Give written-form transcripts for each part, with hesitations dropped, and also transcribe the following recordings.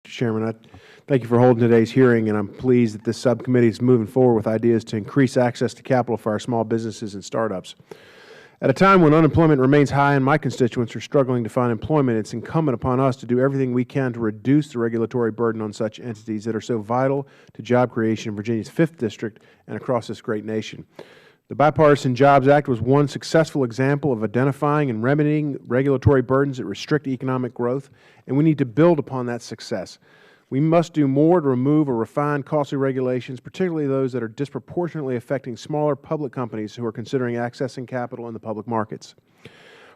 Chairman. I thank you for holding today's hearing, and I'm pleased that this subcommittee is moving forward with ideas to increase access to capital for our small businesses and startups. At a time when unemployment remains high and my constituents are struggling to find employment, it's incumbent upon us to do everything we can to reduce the regulatory burden on such entities that are so vital to job creation in Virginia's 5th District and across this great nation. The Bipartisan Jobs Act was one successful example of identifying and remedying regulatory burdens that restrict economic growth, and we need to build upon that success. We must do more to remove or refine costly regulations, particularly those that are disproportionately affecting smaller public companies who are considering accessing capital in the public markets.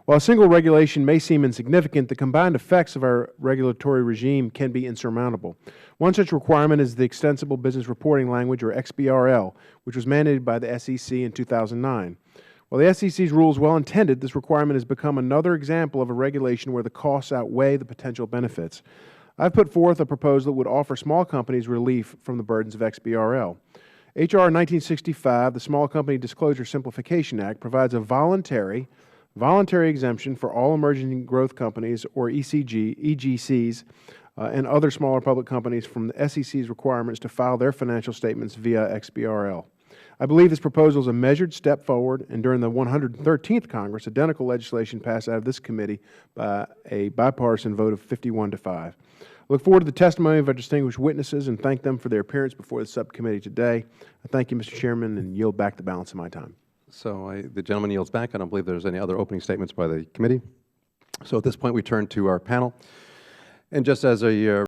While a single regulation may seem insignificant, the combined effects of our regulatory regime can be insurmountable. One such requirement is the Extensible Business Reporting Language, or XBRL, which was mandated by the SEC in 2009. While the SEC's rule is well intended, this requirement has become another example of a regulation where the costs outweigh the potential benefits. I have put forth a proposal that would offer small companies relief from the burdens of XBRL. H.R. 1965, the Small Company Disclosure Simplification Act, provides a voluntary exemption for all emerging growth companies, or EGCs, and other smaller public companies from the SEC's requirements to file their financial statements via XBRL. I believe this proposal is a measured step forward, and during the 113th Congress, identical legislation passed out of this committee by a bipartisan vote of 51-5. I look forward to the testimony of our distinguished witnesses and thank them for their appearance before the subcommittee today. I thank you, Mr. Chairman, and yield back the balance of my time. So the gentleman yields back. I don't believe there's any other opening statements by the committee. So at this point, we turn to our panel. And just as a